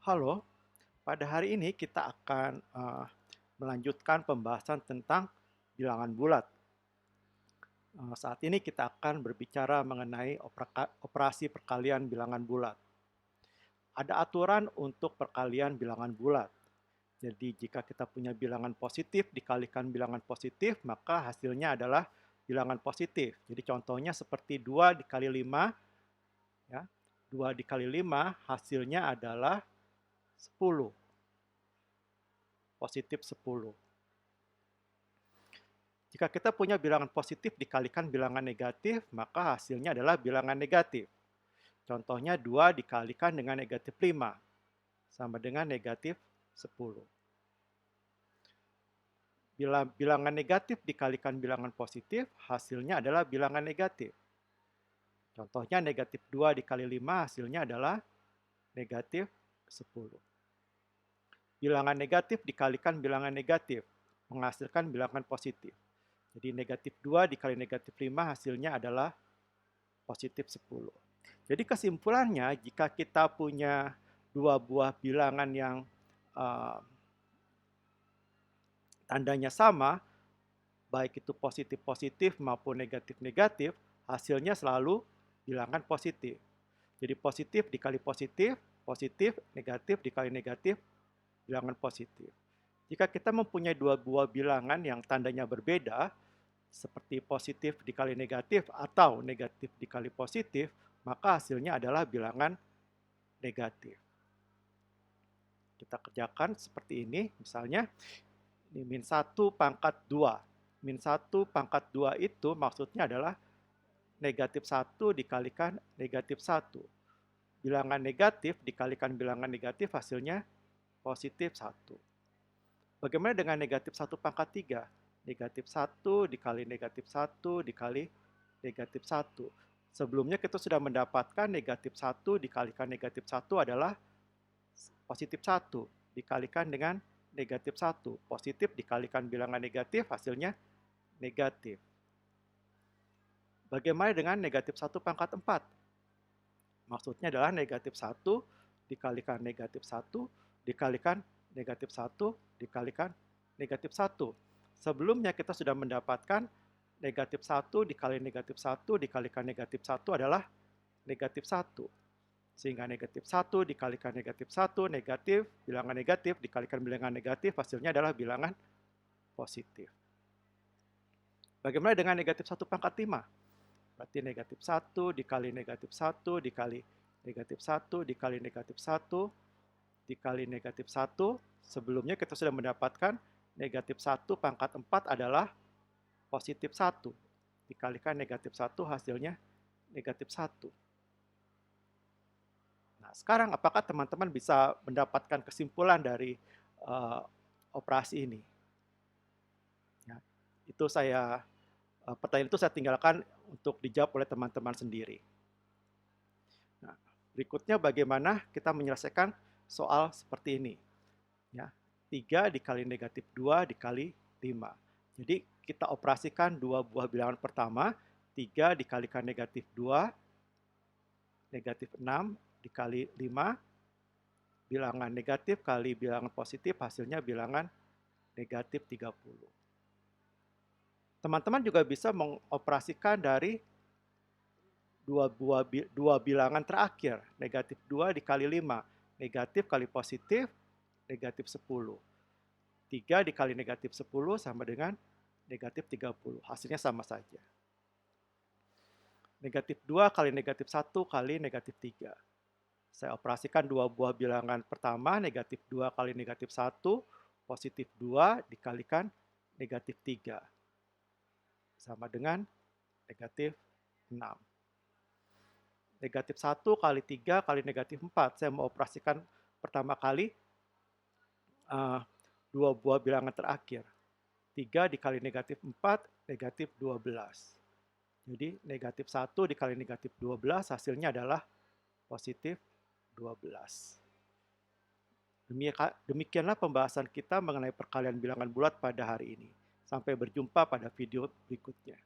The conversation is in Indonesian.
Halo, pada hari ini kita akan melanjutkan pembahasan tentang bilangan bulat. Saat ini kita akan berbicara mengenai operasi perkalian bilangan bulat. Ada aturan untuk perkalian bilangan bulat. Jadi jika kita punya bilangan positif dikalikan bilangan positif, maka hasilnya adalah bilangan positif. Jadi contohnya seperti 2 dikali 5, ya. 2 dikali 5 hasilnya adalah 10, positif 10. Jika kita punya bilangan positif dikalikan bilangan negatif, maka hasilnya adalah bilangan negatif. Contohnya 2 dikalikan dengan negatif 5, sama dengan negatif 10. Bila bilangan negatif dikalikan bilangan positif, hasilnya adalah bilangan negatif. Contohnya negatif 2 dikali 5 hasilnya adalah negatif 10. Bilangan negatif dikalikan bilangan negatif, menghasilkan bilangan positif. Jadi negatif 2 dikali negatif 5 hasilnya adalah positif 10. Jadi kesimpulannya, jika kita punya dua buah bilangan yang uh, tandanya sama, baik itu positif-positif maupun negatif-negatif, hasilnya selalu bilangan positif. Jadi positif dikali positif, positif, negatif dikali negatif, bilangan positif. Jika kita mempunyai dua buah bilangan yang tandanya berbeda, seperti positif dikali negatif atau negatif dikali positif, maka hasilnya adalah bilangan negatif. Kita kerjakan seperti ini, misalnya ini min 1 pangkat 2. Min 1 pangkat 2 itu maksudnya adalah negatif 1 dikalikan negatif 1. Bilangan negatif dikalikan bilangan negatif hasilnya positif 1. Bagaimana dengan negatif 1 pangkat 3? Negatif 1 dikali negatif 1 dikali negatif 1. Sebelumnya kita sudah mendapatkan negatif 1 dikalikan negatif 1 adalah positif 1 dikalikan dengan negatif 1. Positif dikalikan bilangan negatif hasilnya negatif. Bagaimana dengan negatif 1 pangkat 4? Maksudnya adalah negatif 1 dikalikan negatif 1 dikalikan negatif 1 dikalikan negatif 1. Sebelumnya kita sudah mendapatkan negatif 1 dikali negatif 1 dikalikan negatif 1 adalah negatif 1. Sehingga negatif 1 dikalikan negatif 1, negatif, bilangan negatif dikalikan bilangan negatif, hasilnya adalah bilangan positif. Bagaimana dengan negatif 1 pangkat 5? Berarti negatif 1 dikali negatif 1 dikali negatif 1 dikali negatif 1 dikali negatif 1. Sebelumnya kita sudah mendapatkan negatif 1 pangkat 4 adalah positif 1. Dikalikan negatif 1 hasilnya negatif 1. Nah, sekarang apakah teman-teman bisa mendapatkan kesimpulan dari uh, operasi ini? Ya, itu pertanyaan itu saya tinggalkan untuk dijawab oleh teman-teman sendiri. Nah, berikutnya bagaimana kita menyelesaikan soal seperti ini. Ya, 3 dikali negatif 2 dikali 5. Jadi kita operasikan dua buah bilangan pertama, 3 dikalikan negatif 2, negatif 6 dikali 5, bilangan negatif kali bilangan positif hasilnya bilangan negatif 30. Teman-teman juga bisa mengoperasikan dari dua bilangan terakhir, negatif 2 dikali 5, negatif kali positif, negatif 10. 3 dikali negatif 10 sama dengan negatif 30. Hasilnya sama saja. Negatif 2 kali negatif 1 kali negatif 3. Saya operasikan dua buah bilangan pertama, negatif 2 kali negatif 1, positif 2 dikalikan negatif 3. Sama dengan negatif 6. Negatif 1 kali 3 kali negatif 4. Saya mau operasikan pertama kali dua buah bilangan terakhir. 3 dikali negatif 4, negatif 12. Jadi negatif 1 dikali negatif 12 hasilnya adalah positif 12. Demikianlah pembahasan kita mengenai perkalian bilangan bulat pada hari ini. Sampai berjumpa pada video berikutnya.